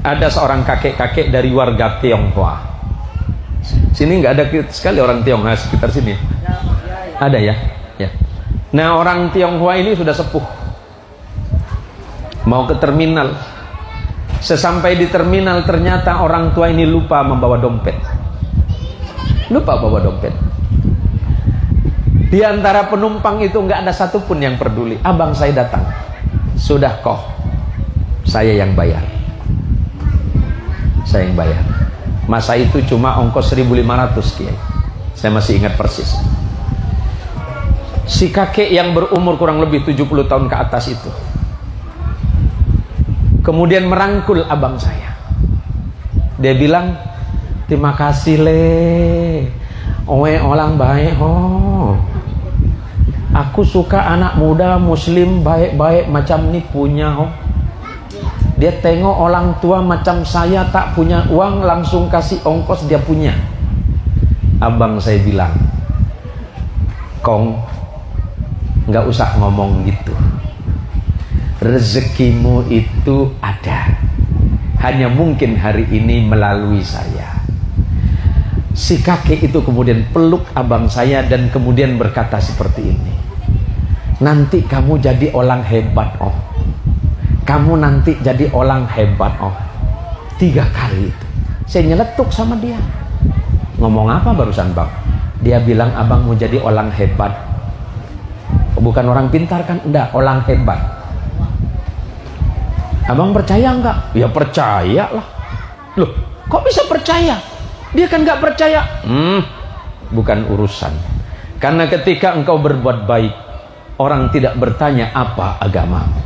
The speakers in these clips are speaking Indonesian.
ada seorang kakek-kakek dari warga Tionghoa. Sini nggak ada sekali orang Tionghoa sekitar sini. Ada ya? Ya. Nah, orang Tionghoa ini sudah sepuh. Mau ke terminal. Sesampai di terminal ternyata orang tua ini lupa membawa dompet. Lupa bawa dompet. Di antara penumpang itu nggak ada satupun yang peduli. Abang saya datang. Sudah kok, saya yang bayar. Saya yang bayar. Masa itu cuma ongkos 1.500 Kiai. Saya masih ingat persis. Si kakek yang berumur kurang lebih 70 tahun ke atas itu kemudian merangkul abang saya. Dia bilang, terima kasih le, owe orang baik oh. Aku suka anak muda muslim baik-baik macam ni punya oh. Dia tengok orang tua macam saya tak punya uang langsung kasih ongkos dia punya. Abang saya bilang, Kong, nggak usah ngomong gitu. Rezekimu itu ada, hanya mungkin hari ini melalui saya. Si kakek itu kemudian peluk abang saya dan kemudian berkata seperti ini, nanti kamu jadi orang hebat oh. Kamu nanti jadi orang hebat oh. 3 kali itu saya nyeletuk sama dia. Ngomong apa barusan bang? Dia bilang abang mau jadi orang hebat. Bukan orang pintar kan? Enggak, orang hebat. Abang percaya enggak? Ya percaya lah. Loh, kok bisa percaya? Dia kan enggak percaya. Bukan urusan. Karena ketika engkau berbuat baik, orang tidak bertanya apa agamamu.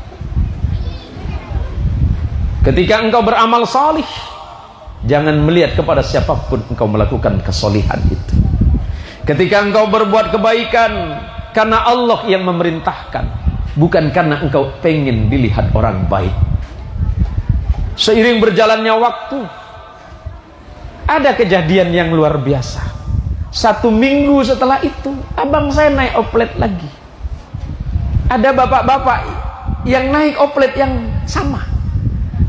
Ketika engkau beramal salih, jangan melihat kepada siapapun engkau melakukan kesolihan itu. Ketika engkau berbuat kebaikan, karena Allah yang memerintahkan, bukan karena engkau pengen dilihat orang baik. Seiring berjalannya waktu, ada kejadian yang luar biasa. 1 minggu setelah itu, abang saya naik oplet lagi. Ada bapak-bapak yang naik oplet yang sama.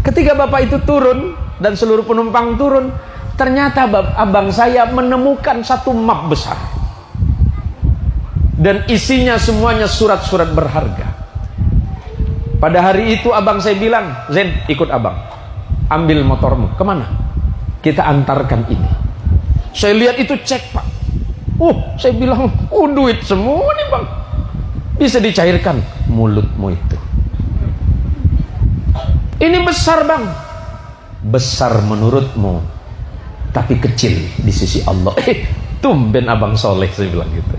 Ketika bapak itu turun dan seluruh penumpang turun, ternyata abang saya menemukan 1 map besar. Dan isinya semuanya surat-surat berharga. Pada hari itu abang saya bilang, Zen, ikut abang. Ambil motormu, kemana? Kita antarkan ini. Saya lihat itu cek pak. Saya bilang, duit semua nih bang. Bisa dicairkan mulutmu itu. Ini besar bang. Besar menurutmu, tapi kecil di sisi Allah. Tumben abang soleh, saya bilang gitu.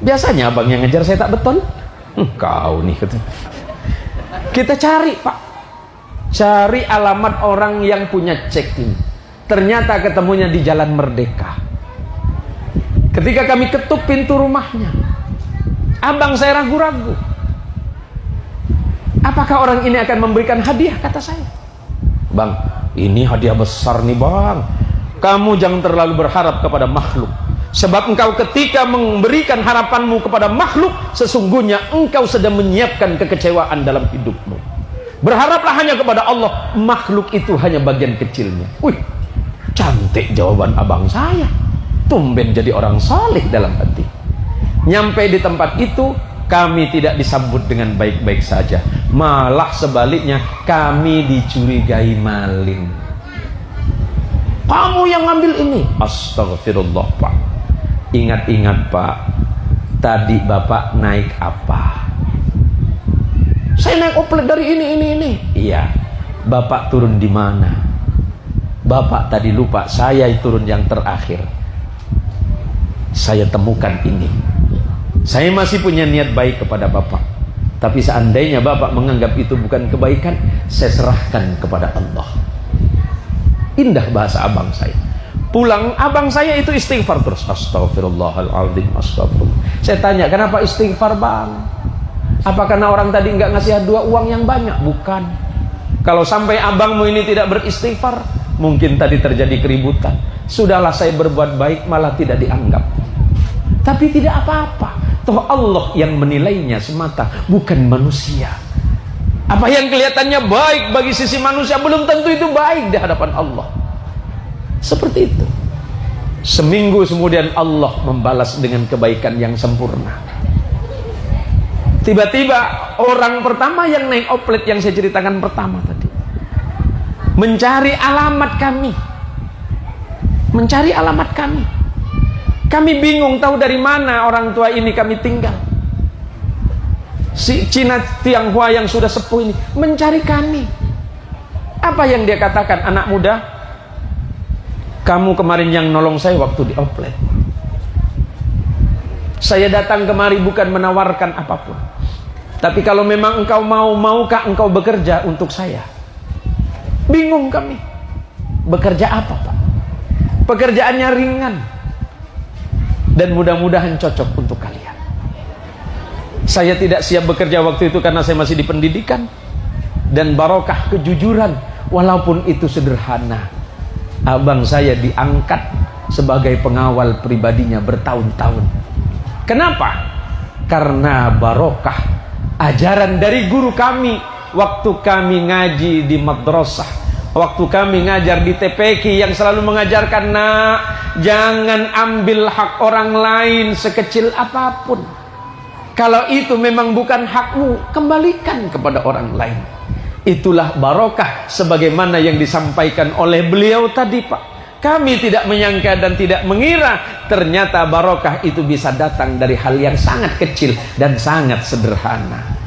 Biasanya abang yang ngejar saya tak betul. Kau nih gitu. Kita cari pak, cari alamat orang yang punya cek ini. Ternyata ketemunya di Jalan Merdeka. Ketika kami ketuk pintu rumahnya, abang saya ragu-ragu. Apakah orang ini akan memberikan hadiah? Kata saya, bang, ini hadiah besar nih bang. Kamu jangan terlalu berharap kepada makhluk. Sebab engkau ketika memberikan harapanmu kepada makhluk, sesungguhnya engkau sedang menyiapkan kekecewaan dalam hidupmu. Berharaplah hanya kepada Allah. Makhluk itu hanya bagian kecilnya. Cantik jawaban abang saya. Tumben jadi orang saleh dalam hati. Nyampe di tempat itu, kami tidak disambut dengan baik-baik saja. Malah sebaliknya, kami dicurigai maling. Kamu yang ngambil ini. Astagfirullah pak. Ingat-ingat pak, tadi bapak naik apa? Saya naik oplet dari ini. Iya. Bapak turun di mana? Bapak tadi lupa, saya turun yang terakhir. Saya temukan ini. Saya masih punya niat baik kepada bapak. Tapi seandainya bapak menganggap itu bukan kebaikan, saya serahkan kepada Allah. Indah bahasa abang saya. Pulang, abang saya itu istighfar terus. Astagfirullahaladzim, astagfirullah. Saya tanya, kenapa istighfar bang? Apa karena orang tadi nggak ngasih dua uang yang banyak? Bukan. Kalau sampai abangmu ini tidak beristighfar, mungkin tadi terjadi keributan. Sudahlah saya berbuat baik malah tidak dianggap. Tapi tidak apa-apa. Toh Allah yang menilainya semata, bukan manusia. Apa yang kelihatannya baik bagi sisi manusia belum tentu itu baik di hadapan Allah. Seperti itu. Seminggu kemudian Allah membalas dengan kebaikan yang sempurna. Tiba-tiba orang pertama yang naik oplet yang saya ceritakan pertama tadi mencari alamat kami. Mencari alamat kami. Kami bingung tahu dari mana orang tua ini kami tinggal. Si Cina Tianghua yang sudah sepuh ini mencari kami. Apa yang dia katakan? Anak muda, kamu kemarin yang nolong saya waktu di oplet. Saya datang kemari bukan menawarkan apapun. Tapi kalau memang engkau maukah engkau bekerja untuk saya? Bingung kami. Bekerja apa, Pak? Pekerjaannya ringan. Dan mudah-mudahan cocok untuk kalian. Saya tidak siap bekerja waktu itu karena saya masih di pendidikan. Dan barokah kejujuran. Walaupun itu sederhana. Abang saya diangkat sebagai pengawal pribadinya bertahun-tahun. Kenapa? Karena barokah ajaran dari guru kami waktu kami ngaji di madrasah, waktu kami ngajar di TPQ yang selalu mengajarkan, nak, jangan ambil hak orang lain sekecil apapun. Kalau itu memang bukan hakmu, kembalikan kepada orang lain. Itulah barokah sebagaimana yang disampaikan oleh beliau tadi, Pak. Kami tidak menyangka dan tidak mengira ternyata barokah itu bisa datang dari hal yang sangat kecil dan sangat sederhana.